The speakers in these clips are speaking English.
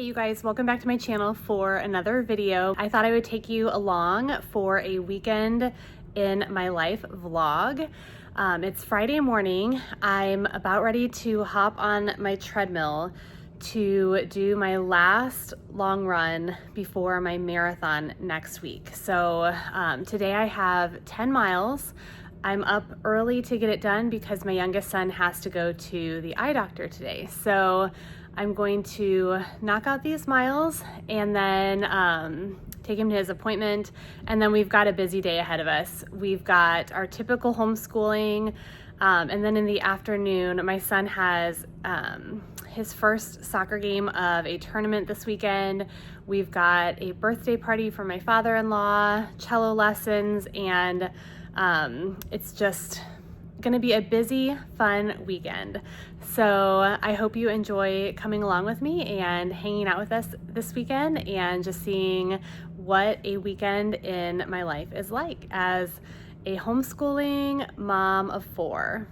you guys, welcome back to my channel for another video. I thought I would take you along for a weekend in my life vlog. It's Friday morning. I'm about ready to hop on my treadmill to do my last long run before my marathon next week. So today I have 10 miles. I'm up early to get it done because my youngest son has to go to the eye doctor today. So I'm going to knock out these miles and then take him to his appointment. And then we've got a busy day ahead of us. We've got our typical homeschooling. And then in the afternoon, my son has his first soccer game of a tournament this weekend. We've got a birthday party for my father-in-law, cello lessons, and it's just gonna be a busy, fun weekend. So I hope you enjoy coming along with me and hanging out with us this weekend and just seeing what a weekend in my life is like as a homeschooling mom of 4.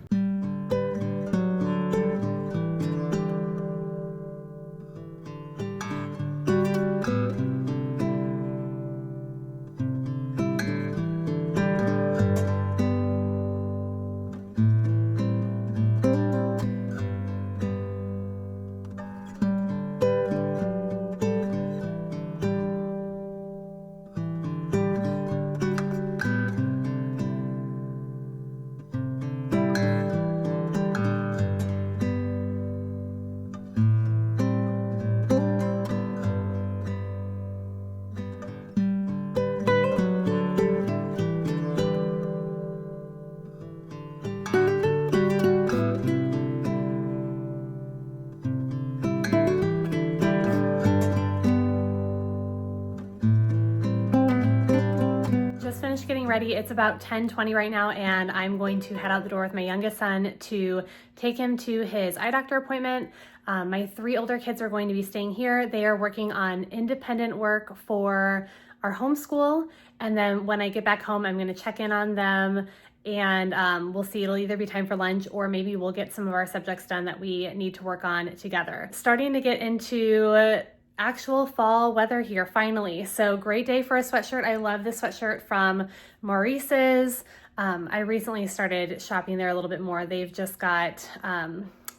Finished getting ready. It's about 10:20 right now, and I'm going to head out the door with my youngest son to take him to his eye doctor appointment. My 3 older kids are going to be staying here. They are working on independent work for our homeschool, and then when I get back home, I'm going to check in on them, and we'll see. It'll either be time for lunch or maybe we'll get some of our subjects done that we need to work on together. Starting to get into actual fall weather here finally. So great day for a sweatshirt. I love this sweatshirt from Maurice's. I recently started shopping there a little bit more. They've just got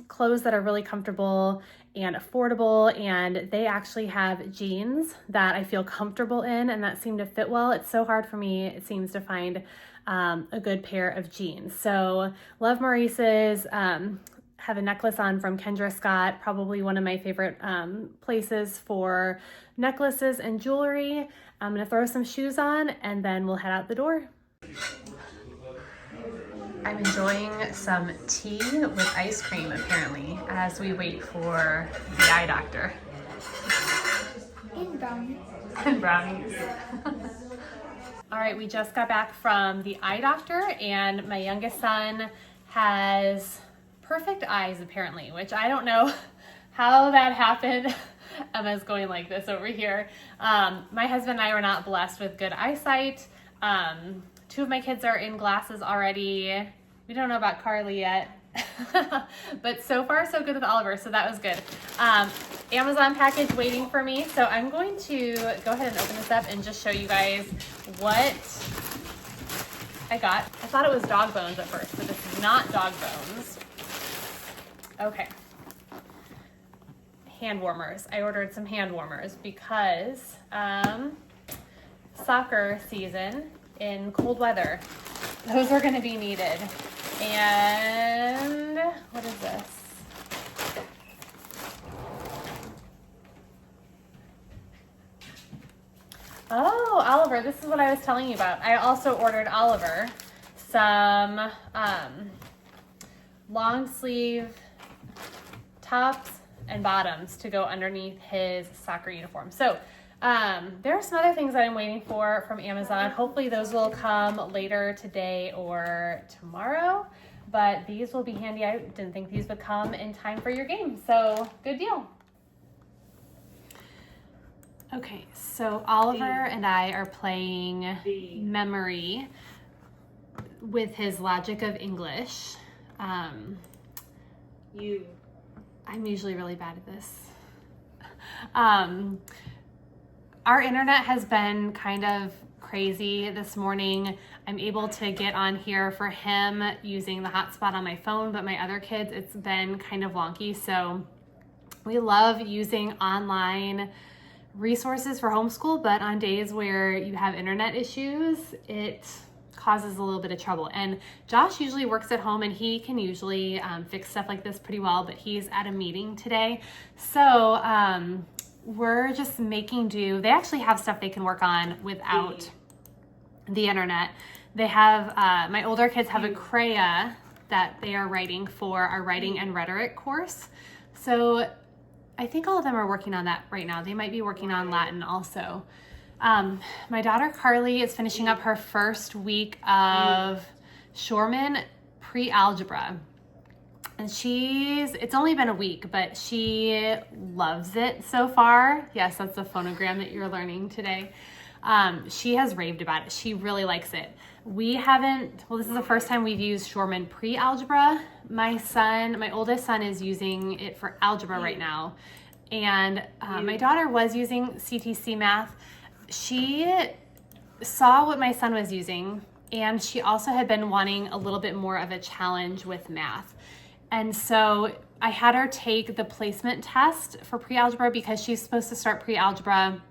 clothes that are really comfortable and affordable, and they actually have jeans that I feel comfortable in and that seem to fit well. It's so hard for me, it seems, to find a good pair of jeans. So love Maurice's. Have a necklace on from Kendra Scott, probably one of my favorite places for necklaces and jewelry. I'm gonna throw some shoes on and then we'll head out the door. I'm enjoying some tea with ice cream apparently as we wait for the eye doctor. And brownies. And brownies. All right, we just got back from the eye doctor and my youngest son has perfect eyes apparently, which I don't know how that happened. Emma's going like this over here. My husband and I were not blessed with good eyesight. 2 of my kids are in glasses already. We don't know about Carly yet. But so far so good with Oliver, so that was good. Amazon package waiting for me. So I'm going to go ahead and open this up and just show you guys what I got. I thought it was dog bones at first, but this is not dog bones. Okay, hand warmers. I ordered some hand warmers because soccer season in cold weather, those are going to be needed. And what is this? Oh, Oliver, this is what I was telling you about. I also ordered Oliver some long sleeve tops and bottoms to go underneath his soccer uniform. So there are some other things that I'm waiting for from Amazon. Hopefully those will come later today or tomorrow, but these will be handy. I didn't think these would come in time for your game, so good deal. Okay, so Oliver and I are playing memory with his logic of English. I'm usually really bad at this. Our internet has been kind of crazy this morning. I'm able to get on here for him using the hotspot on my phone, but my other kids, it's been kind of wonky. So we love using online resources for homeschool, but on days where you have internet issues, it causes a little bit of trouble. And Josh usually works at home and he can usually fix stuff like this pretty well, but he's at a meeting today. So we're just making do. They actually have stuff they can work on without the internet. They have, my older kids have a CREA that they are writing for our writing and rhetoric course. So I think all of them are working on that right now. They might be working on Latin also. My daughter Carly is finishing up her first week of Shorman pre-algebra. And it's only been a week, but she loves it so far. Yes, that's the phonogram that you're learning today. She has raved about it. She really likes it. This is the first time we've used Shorman pre-algebra. My oldest son is using it for algebra right now. And my daughter was using CTC math. She saw what my son was using, and she also had been wanting a little bit more of a challenge with math. And so I had her take the placement test for pre-algebra because she's supposed to start pre-algebra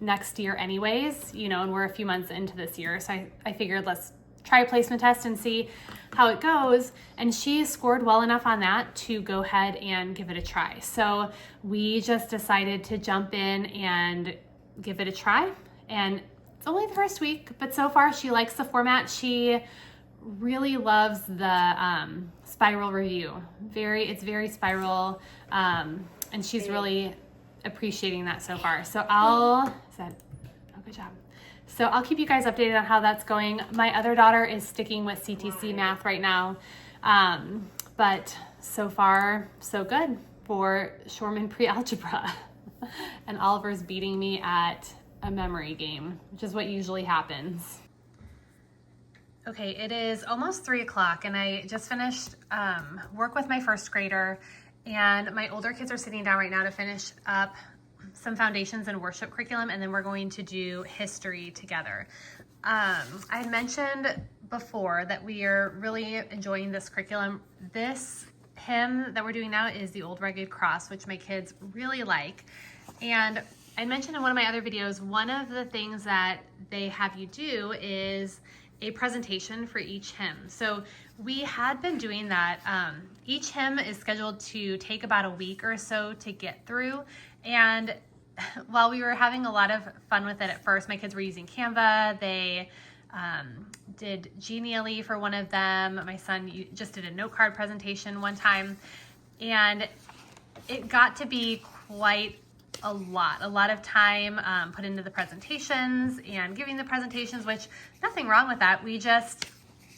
next year anyways, and we're a few months into this year. So I figured let's try a placement test and see how it goes. And she scored well enough on that to go ahead and give it a try. So we just decided to jump in and give it a try. And it's only the first week, but so far she likes the format. She really loves the spiral review. It's very spiral, and she's really appreciating that so far. Good job. So I'll keep you guys updated on how that's going. My other daughter is sticking with CTC math right now, but so far so good for Shorman pre-algebra. And Oliver's beating me at a memory game, which is what usually happens. Okay, it is almost 3 o'clock and I just finished work with my first grader, and my older kids are sitting down right now to finish up some foundations and worship curriculum, and then we're going to do history together. I had mentioned before that we are really enjoying this curriculum. This hymn that we're doing now is the Old Rugged Cross, which my kids really like. And I mentioned in one of my other videos, one of the things that they have you do is a presentation for each hymn. So we had been doing that. Each hymn is scheduled to take about a week or so to get through. And while we were having a lot of fun with it at first, my kids were using Canva. They did Genially for one of them. My son just did a note card presentation one time. And it got to be quite a lot of time put into the presentations and giving the presentations, which nothing wrong with that. We just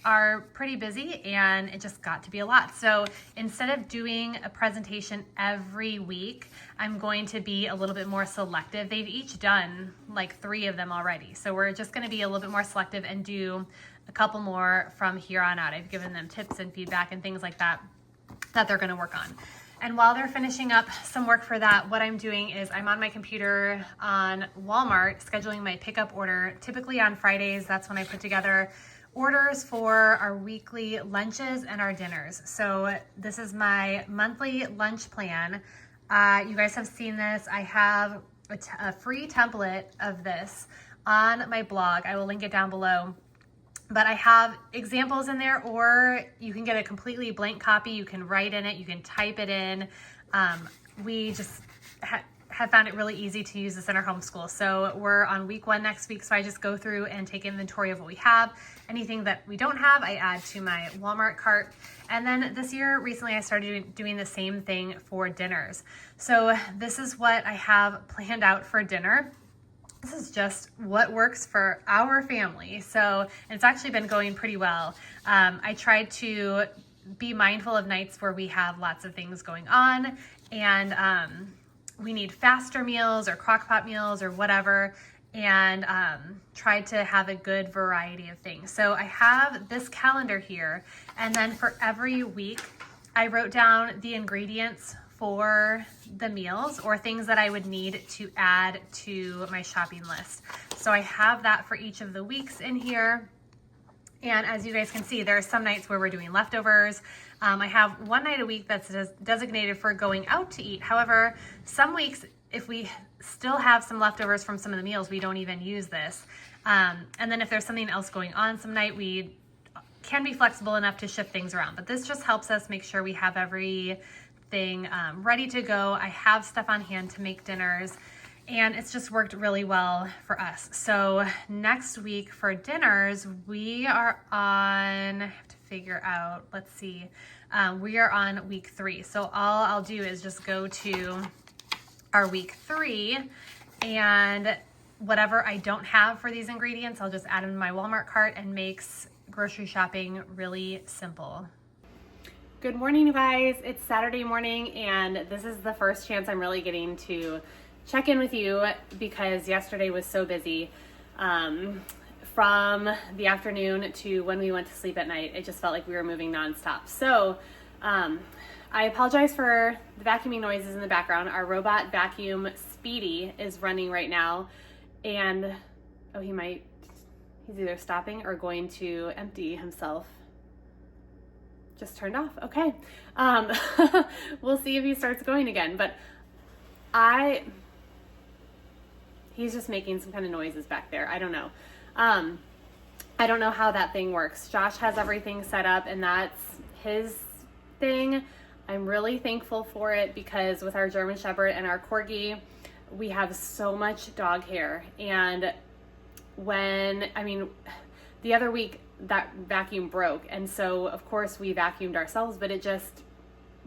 are pretty busy and it just got to be a lot. So instead of doing a presentation every week, I'm going to be a little bit more selective. They've each done like 3 of them already. So we're just going to be a little bit more selective and do a couple more from here on out. I've given them tips and feedback and things like that they're going to work on. And while they're finishing up some work for that, what I'm doing is I'm on my computer on Walmart scheduling my pickup order. Typically on Fridays, that's when I put together orders for our weekly lunches and our dinners. So this is my monthly lunch plan. You guys have seen this. I have a free template of this on my blog. I will link it down below. But I have examples in there, or you can get a completely blank copy. You can write in it, you can type it in. We just have found it really easy to use this in our homeschool. So we're on week 1 next week. So I just go through and take inventory of what we have. Anything that we don't have, I add to my Walmart cart. And then recently I started doing the same thing for dinners. So this is what I have planned out for dinner. This is just what works for our family. So it's actually been going pretty well. I tried to be mindful of nights where we have lots of things going on and we need faster meals or crock pot meals or whatever, and tried to have a good variety of things. So I have this calendar here, and then for every week I wrote down the ingredients for the meals or things that I would need to add to my shopping list. So I have that for each of the weeks in here. And as you guys can see, there are some nights where we're doing leftovers. I have one night a week that's designated for going out to eat. However, some weeks, if we still have some leftovers from some of the meals, we don't even use this. And then if there's something else going on some night, we can be flexible enough to shift things around. But this just helps us make sure we have everything ready to go. I have stuff on hand to make dinners, and it's just worked really well for us. So next week for dinners, we are on, I have to figure out, let's see, we are on week 3. So all I'll do is just go to our week 3, and whatever I don't have for these ingredients, I'll just add them to my Walmart cart, and makes grocery shopping really simple. Good morning, you guys. It's Saturday morning, and this is the first chance I'm really getting to check in with you because yesterday was so busy. From the afternoon to when we went to sleep at night, it just felt like we were moving nonstop. So I apologize for the vacuuming noises in the background. Our robot vacuum Speedy is running right now, and he's either stopping or going to empty himself. Just turned off. Okay. We'll see if he starts going again, but he's just making some kind of noises back there. I don't know. I don't know how that thing works. Josh has everything set up, and that's his thing. I'm really thankful for it because with our German Shepherd and our Corgi, we have so much dog hair. And the other week that vacuum broke, and so of course we vacuumed ourselves, but it just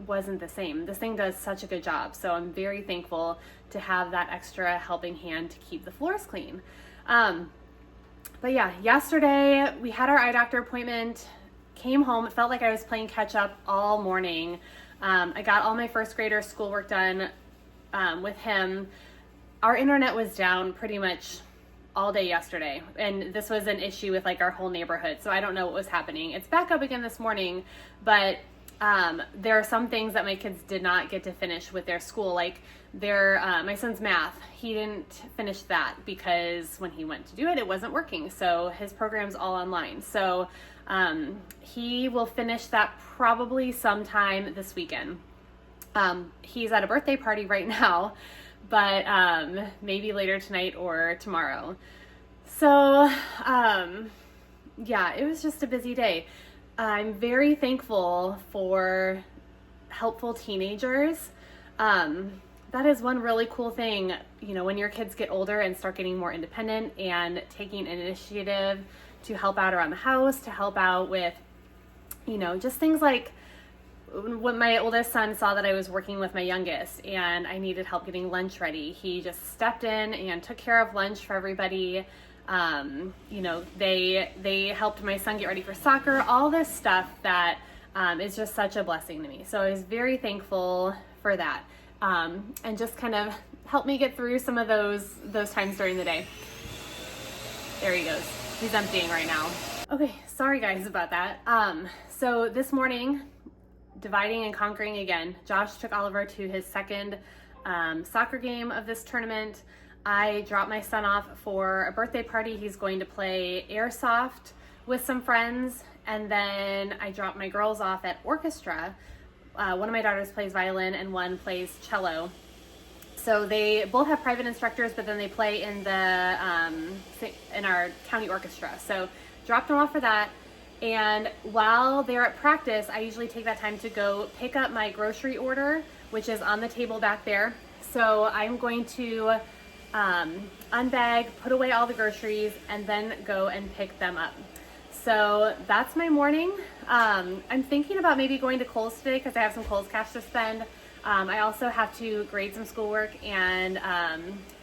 wasn't the same. This thing does such a good job, so I'm very thankful to have that extra helping hand to keep the floors clean. But yeah, yesterday we had our eye doctor appointment, came home. It felt like I was playing catch up all morning. I got all my first grader schoolwork done with him. Our internet was down pretty much all day yesterday, and this was an issue with like our whole neighborhood, so I don't know what was happening. It's back up again this morning, but there are some things that my kids did not get to finish with their school, like my son's math. He didn't finish that because when he went to do it, it wasn't working, so his program's all online. So he will finish that probably sometime this weekend. He's at a birthday party right now, but maybe later tonight or tomorrow. So yeah, it was just a busy day. I'm very thankful for helpful teenagers. That is one really cool thing, when your kids get older and start getting more independent and taking an initiative to help out around the house, to help out with, just things like when my oldest son saw that I was working with my youngest and I needed help getting lunch ready, he just stepped in and took care of lunch for everybody. They helped my son get ready for soccer, all this stuff that is just such a blessing to me. So I was very thankful for that, and just kind of helped me get through some of those times during the day. There he goes. He's emptying right now. Okay, sorry guys about that. So this morning, dividing and conquering again. Josh took Oliver to his second soccer game of this tournament. I dropped my son off for a birthday party. He's going to play airsoft with some friends. And then I dropped my girls off at orchestra. One of my daughters plays violin and one plays cello. So they both have private instructors, but then they play in in our county orchestra. So dropped them off for that. And while they're at practice, I usually take that time to go pick up my grocery order, which is on the table back there. So I'm going to unbag, put away all the groceries, and then go and pick them up. So that's my morning. I'm thinking about maybe going to Kohl's today because I have some Kohl's cash to spend. I also have to grade some schoolwork and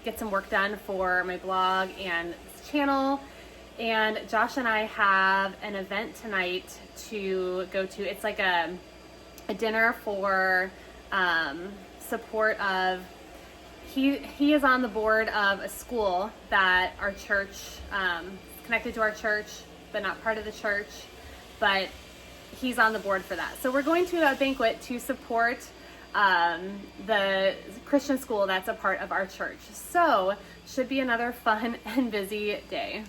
get some work done for my blog and this channel. And Josh and I have an event tonight to go to. It's like a dinner for support of, he is on the board of a school that our church, connected to our church, but not part of the church, but he's on the board for that. So we're going to a banquet to support the Christian school that's a part of our church. So should be another fun and busy day.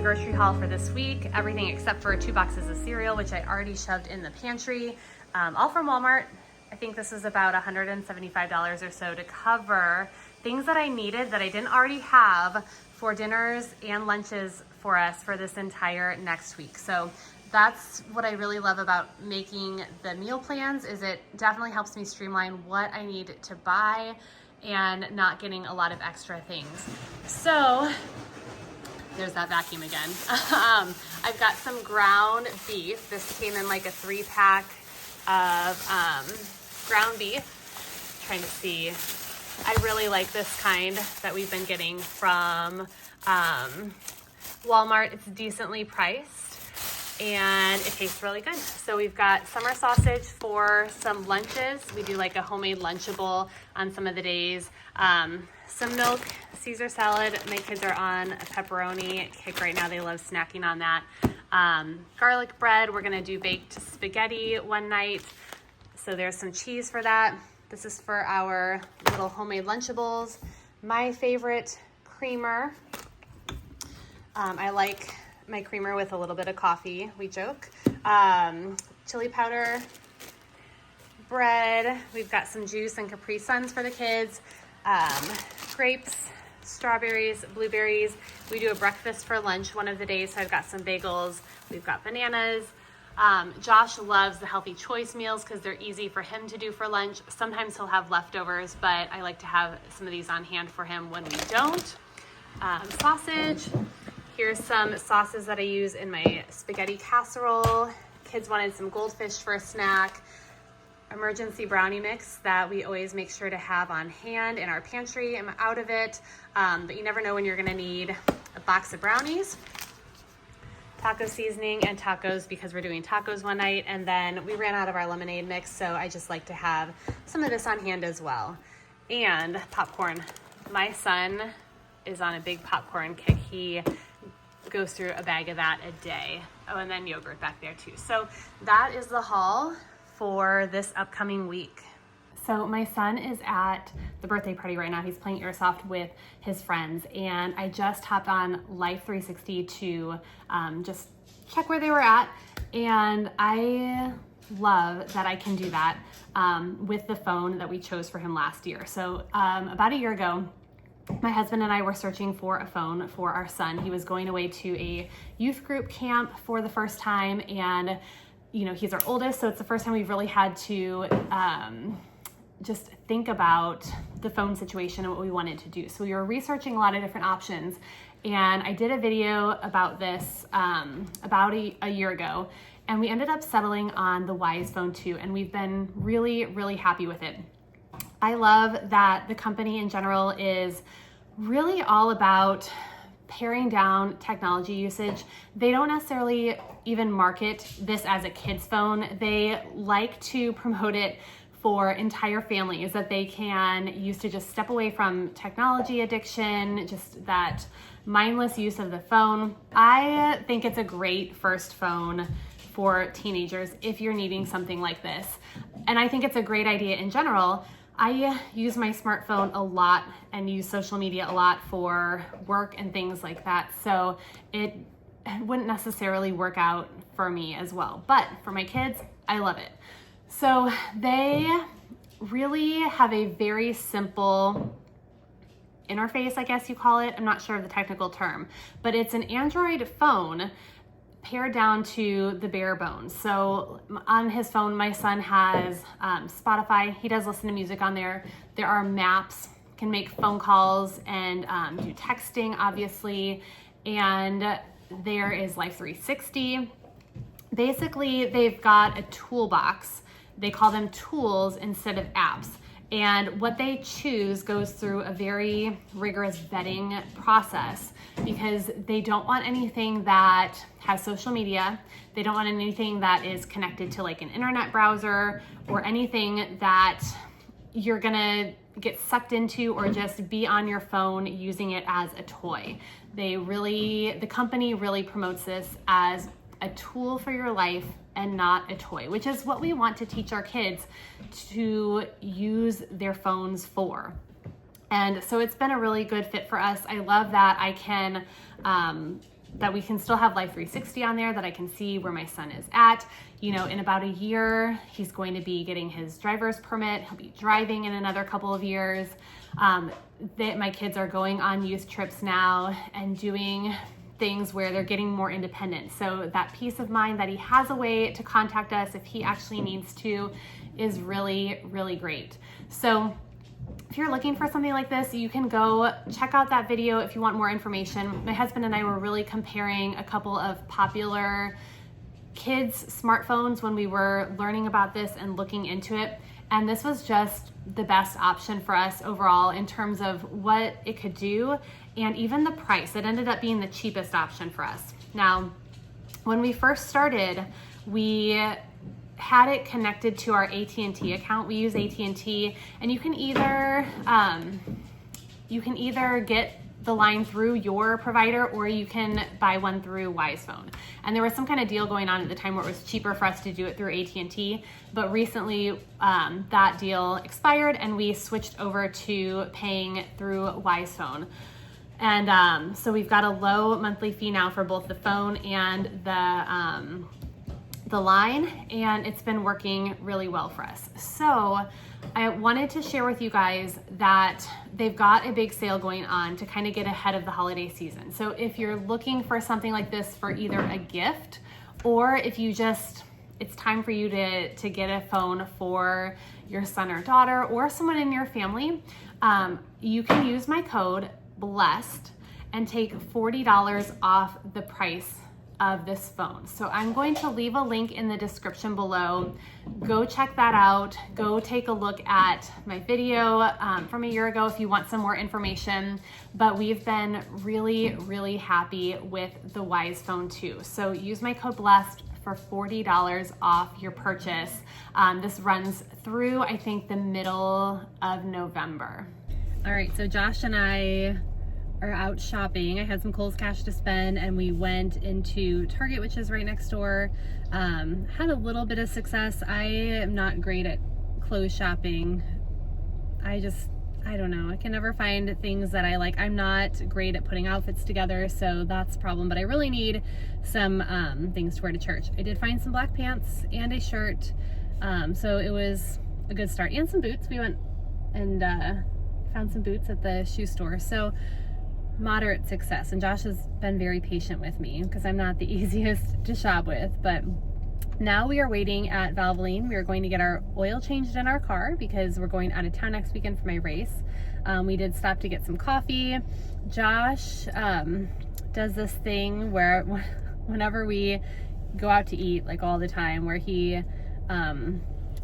Grocery haul for this week. Everything except for 2 boxes of cereal, which I already shoved in the pantry, all from Walmart. I think this is about $175 or so to cover things that I needed that I didn't already have for dinners and lunches for us for this entire next week. So that's what I really love about making the meal plans, is it definitely helps me streamline what I need to buy and not getting a lot of extra things. So there's that vacuum again. I've got some ground beef. This came in like a 3-pack of ground beef. Trying to see. I really like this kind that we've been getting from Walmart. It's decently priced and it tastes really good. So we've got summer sausage for some lunches. We do like a homemade Lunchable on some of the days. Some milk, Caesar salad. My kids are on a pepperoni kick right now. They love snacking on that. Garlic bread. We're gonna do baked spaghetti one night. So there's some cheese for that. This is for our little homemade Lunchables. My favorite creamer. I like my creamer with a little bit of coffee, we joke. Chili powder, bread. We've got some juice and Capri Suns for the kids. Grapes, strawberries, blueberries. We do a breakfast for lunch one of the days, so I've got some bagels. We've got bananas. Josh loves the healthy choice meals because they're easy for him to do for lunch. Sometimes he'll have leftovers, but I like to have some of these on hand for him when we don't. Sausage. Here's some sauces that I use in my spaghetti casserole. Kids wanted some goldfish for a snack. Emergency brownie mix that we always make sure to have on hand in our pantry. I'm out of it, but you never know when you're gonna need a box of brownies. Taco seasoning and tacos because we're doing tacos one night, and then we ran out of our lemonade mix, so I just like to have some of this on hand as well. And popcorn. My son is on a big popcorn kick. He goes through a bag of that a day. Oh, and then yogurt back there too. So that is the haul for this upcoming week. So my son is at the birthday party right now. He's playing airsoft with his friends, and I just hopped on Life 360 to just check where they were at, and I love that I can do that with the phone that we chose for him last year. So about a year ago, my husband and I were searching for a phone for our son. He was going away to a youth group camp for the first time, and you know, he's our oldest, so it's the first time we've really had to just think about the phone situation and what we wanted to do. So we were researching a lot of different options, and I did a video about this about a year ago, and we ended up settling on the Wise Phone 2, and we've been really, really happy with it. I love that the company in general is really all about paring down technology usage. They don't necessarily even market this as a kid's phone. They like to promote it for entire families that they can use to just step away from technology addiction, just that mindless use of the phone. I think it's a great first phone for teenagers if you're needing something like this. And I think it's a great idea in general. I use my smartphone a lot and use social media a lot for work and things like that. So it wouldn't necessarily work out for me as well. But for my kids, I love it. So they really have a very simple interface, I guess you call it. I'm not sure of the technical term, but it's an Android phone pared down to the bare bones. So on his phone, my son has Spotify. He does listen to music on there. There are maps, can make phone calls and do texting, obviously. And there is Life 360. Basically, they've got a toolbox. They call them tools instead of apps. And what they choose goes through a very rigorous vetting process because they don't want anything that has social media. They don't want anything that is connected to like an internet browser or anything that you're gonna get sucked into or just be on your phone using it as a toy. The company really promotes this as a tool for your life and not a toy, which is what we want to teach our kids to use their phones for. And so it's been a really good fit for us. I love that that we can still have Life 360 on there, that I can see where my son is at. You know, in about a year, he's going to be getting his driver's permit. He'll be driving in another couple of years. My kids are going on youth trips now and doing things where they're getting more independent. So that peace of mind that he has a way to contact us if he actually needs to is really, really great. So if you're looking for something like this, you can go check out that video if you want more information. My husband and I were really comparing a couple of popular kids' smartphones when we were learning about this and looking into it. And this was just the best option for us overall in terms of what it could do and even the price. It ended up being the cheapest option for us. Now, when we first started, we had it connected to our AT&T account. We use AT&T, and you can either get the line through your provider or you can buy one through Wise Phone. And there was some kind of deal going on at the time where it was cheaper for us to do it through AT&T, but recently that deal expired and we switched over to paying through Wise Phone. And so we've got a low monthly fee now for both the phone and the line, and it's been working really well for us. So I wanted to share with you guys that they've got a big sale going on to kind of get ahead of the holiday season. So if you're looking for something like this for either a gift or if you it's time for you to get a phone for your son or daughter or someone in your family, you can use my code BLESSED and take $40 off the price of this phone. So I'm going to leave a link in the description below. Go check that out. Go take a look at my video from a year ago if you want some more information. But we've been really, really happy with the Wise Phone 2. So use my code BLESSED for $40 off your purchase. This runs through, I think, the middle of November. All right, so Josh and I are out shopping. I had some Kohl's cash to spend and we went into Target, which is right next door. Had a little bit of success. I am not great at clothes shopping. I don't know. I can never find things that I like. I'm not great at putting outfits together, so that's a problem. But I really need some things to wear to church. I did find some black pants and a shirt, so it was a good start. And some boots. We went and found some boots at the shoe store. So moderate success. And Josh has been very patient with me because I'm not the easiest to shop with. But now we are waiting at Valvoline. We are going to get our oil changed in our car because we're going out of town next weekend for my race. We did stop to get some coffee. Josh does this thing where whenever we go out to eat, like all the time, where he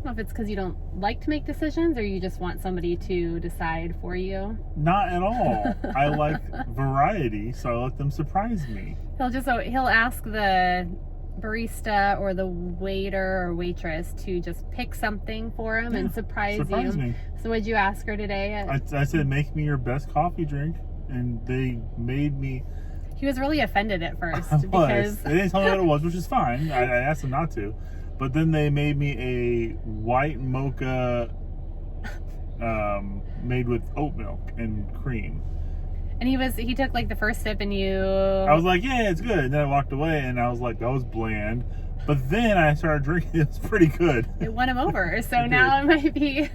I don't know if it's because you don't like to make decisions or you just want somebody to decide for you. Not at all. I like variety, so I let them surprise me. He'll ask the barista or the waiter or waitress to just pick something for him and surprise you. Me. So what'd you ask her today? I said, make me your best coffee drink, and they made me. He was really offended at first because they didn't tell me what it was, which is fine. I asked them not to. But then they made me a white mocha made with oat milk and cream. And he took like the first sip and I was like, yeah, it's good. And then I walked away and I was like, that was bland. But then I started drinking. It was pretty good. It won him over. So now it might be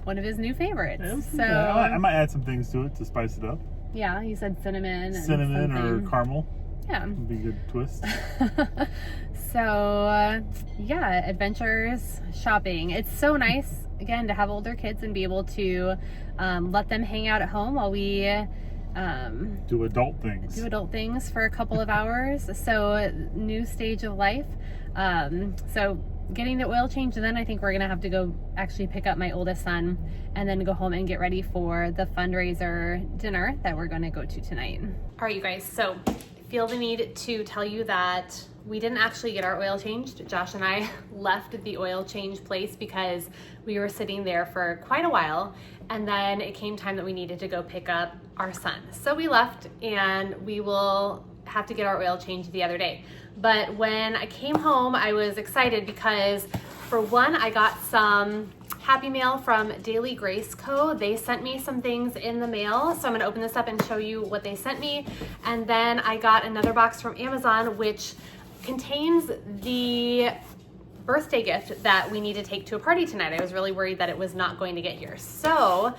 one of his new favorites. So I might add some things to it to spice it up. Yeah, you said cinnamon or caramel. Yeah. It'd be a good twist. So, yeah, adventures, shopping. It's so nice, again, to have older kids and be able to let them hang out at home while we do adult things. Do adult things for a couple of hours. So, new stage of life. So, getting the oil change, and then I think we're gonna have to go actually pick up my oldest son and then go home and get ready for the fundraiser dinner that we're gonna go to tonight. All right, you guys, so I feel the need to tell you that we didn't actually get our oil changed. Josh and I left the oil change place because we were sitting there for quite a while, and then it came time that we needed to go pick up our son. So we left, and we will have to get our oil changed the other day. But when I came home, I was excited because, for one, I got some Happy Mail from Daily Grace Co. They sent me some things in the mail, so I'm gonna open this up and show you what they sent me. And then I got another box from Amazon, which contains the birthday gift that we need to take to a party tonight. I was really worried that it was not going to get here. So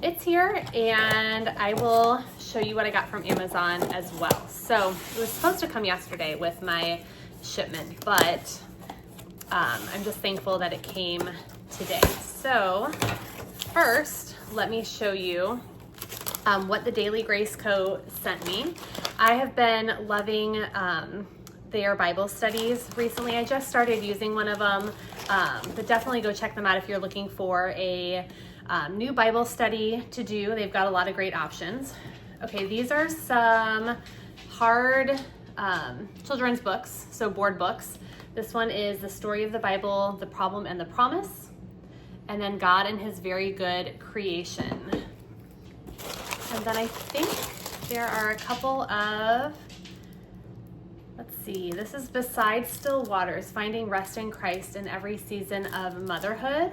it's here, and I will show you what I got from Amazon as well. So it was supposed to come yesterday with my shipment, but I'm just thankful that it came today. So first, let me show you what the Daily Grace Co. sent me. I have been loving their Bible studies recently. I just started using one of them, but definitely go check them out if you're looking for a new Bible study to do. They've got a lot of great options. Okay, these are some hard children's books, so board books. This one is The Story of the Bible, The Problem and the Promise, and then God and His Very Good Creation. And then I think there are a couple of, let's see, this is Beside Still Waters, Finding Rest in Christ in Every Season of Motherhood,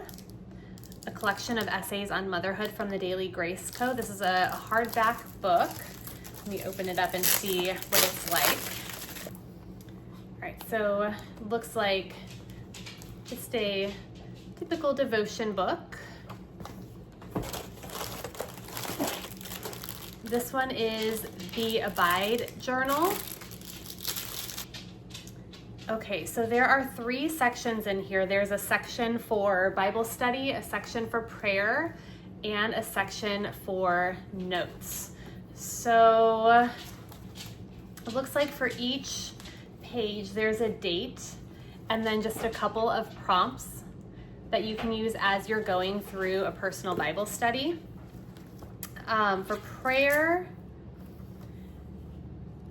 a collection of essays on motherhood from the Daily Grace Co. This is a hardback book. Let me open it up and see what it's like. All right, so looks like just a typical devotion book. This one is the Abide Journal. Okay, so there are 3 sections in here. There's a section for Bible study, a section for prayer, and a section for notes. So it looks like for each page there's a date and then just a couple of prompts that you can use as you're going through a personal Bible study. For prayer,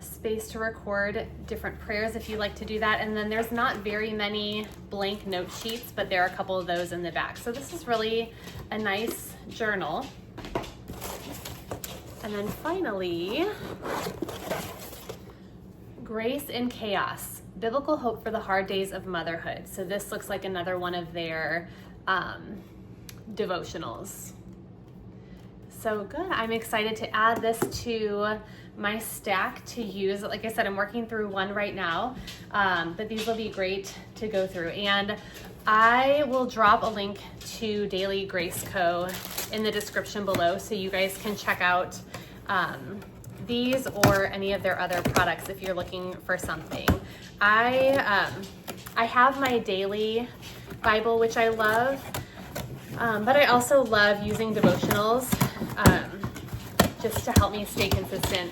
space to record different prayers if you like to do that. And then there's not very many blank note sheets, but there are a couple of those in the back. So this is really a nice journal. And then finally, Grace in Chaos, Biblical Hope for the Hard Days of Motherhood. So this looks like another one of their devotionals. So good. I'm excited to add this to my stack to use. Like I said, I'm working through one right now, but these will be great to go through. And I will drop a link to Daily Grace Co. in the description below so you guys can check out these or any of their other products if you're looking for something. I have my daily Bible, which I love, but I also love using devotionals just to help me stay consistent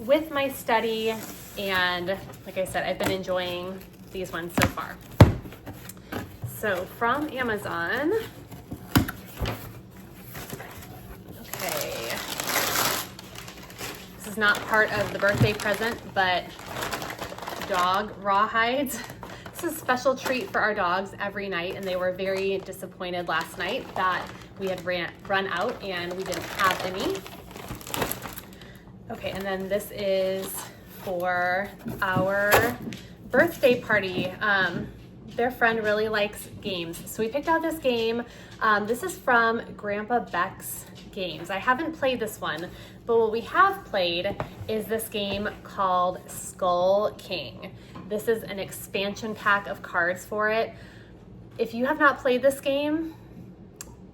with my study. And like I said, I've been enjoying these ones so far. So from Amazon, okay, this is not part of the birthday present, but dog rawhides. This is a special treat for our dogs every night, and they were very disappointed last night that we had run out and we didn't have any. Okay, and then this is for our birthday party. Their friend really likes games, so we picked out this game. This is from Grandpa Beck's Games. I haven't played this one, but what we have played is this game called Skull King. This is an expansion pack of cards for it. If you have not played this game,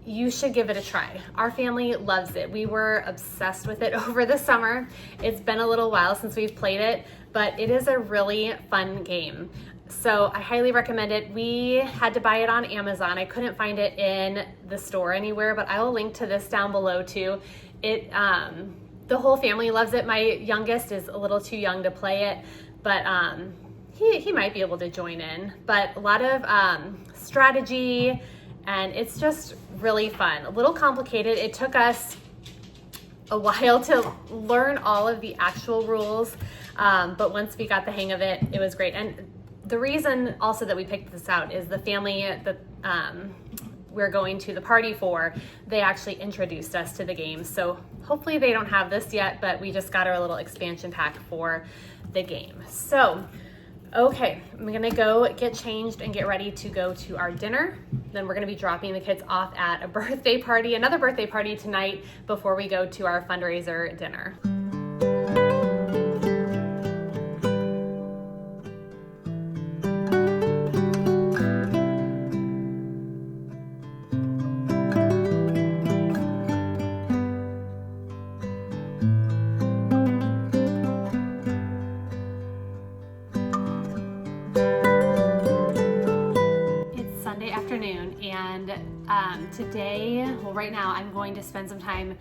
you should give it a try. Our family loves it. We were obsessed with it over the summer. It's been a little while since we've played it, but it is a really fun game. So I highly recommend it. We had to buy it on Amazon. I couldn't find it in the store anywhere, but I will link to this down below too. The whole family loves it. My youngest is a little too young to play it, but he might be able to join in. But a lot of strategy, and it's just really fun. A little complicated. It took us a while to learn all of the actual rules, but once we got the hang of it, it was great. And the reason also that we picked this out is the family that we're going to the party for, they actually introduced us to the game. So hopefully they don't have this yet, but we just got our little expansion pack for the game. So, okay, I'm gonna go get changed and get ready to go to our dinner. Then we're gonna be dropping the kids off at a birthday party, another birthday party tonight before we go to our fundraiser dinner. Today, well, right now I'm going to spend some time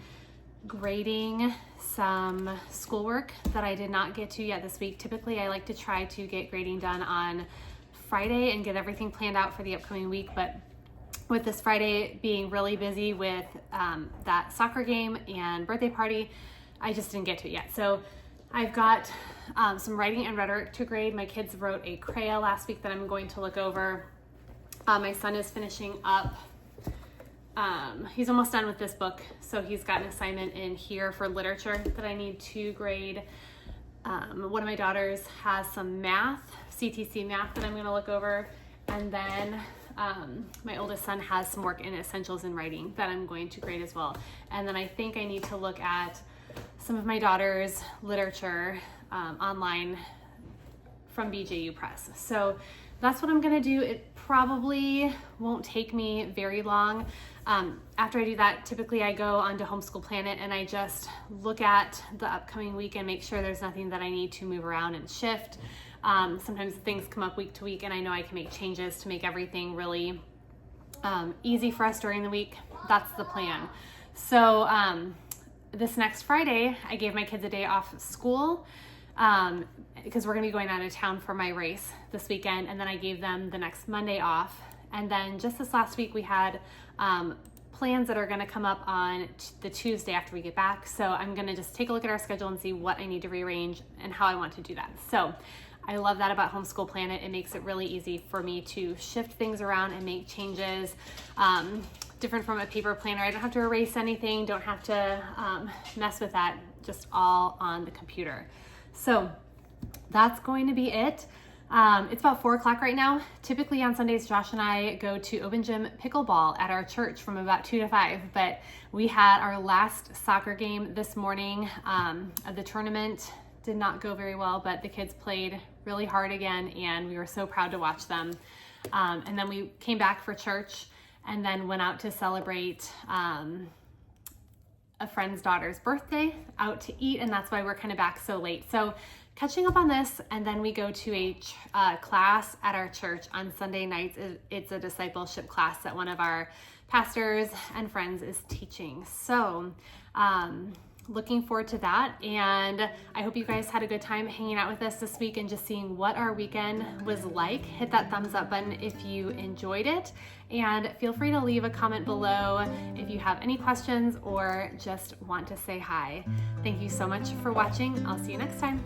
grading some schoolwork that I did not get to yet this week. Typically, I like to try to get grading done on Friday and get everything planned out for the upcoming week, but with this Friday being really busy with that soccer game and birthday party, I just didn't get to it yet. So I've got some writing and rhetoric to grade. My kids wrote a CRAYA last week that I'm going to look over. My son is finishing up. He's almost done with this book, so he's got an assignment in here for literature that I need to grade. One of my daughters has some math, CTC math, that I'm going to look over, and then my oldest son has some work in essentials in writing that I'm going to grade as well. And then I think I need to look at some of my daughter's literature online from BJU Press. So that's what I'm going to do. It probably won't take me very long. After I do that, typically I go onto Homeschool Planet and I just look at the upcoming week and make sure there's nothing that I need to move around and shift. Sometimes things come up week to week and I know I can make changes to make everything really easy for us during the week. That's the plan. So this next Friday, I gave my kids a day off school because we're going to be going out of town for my race this weekend, and then I gave them the next Monday off. And then just this last week we had plans that are going to come up on the Tuesday after we get back. So I'm going to just take a look at our schedule and see what I need to rearrange and how I want to do that. So I love that about Homeschool Planet. It makes it really easy for me to shift things around and make changes. Different from a paper planner. I don't have to erase anything, don't have to mess with that, just all on the computer. So that's going to be it. It's about 4 o'clock right now. Typically on Sundays, Josh and I go to open gym pickleball at our church from about 2 to 5, but we had our last soccer game this morning of the tournament. Did not go very well, but the kids played really hard again, and we were so proud to watch them. And then we came back for church and then went out to celebrate a friend's daughter's birthday out to eat, and that's why we're kind of back so late. So catching up on this, and then we go to a class at our church on Sunday nights. It's a discipleship class that one of our pastors and friends is teaching. So looking forward to that, and I hope you guys had a good time hanging out with us this week and just seeing what our weekend was like. Hit that thumbs up button if you enjoyed it, and feel free to leave a comment below if you have any questions or just want to say hi. Thank you so much for watching. I'll see you next time.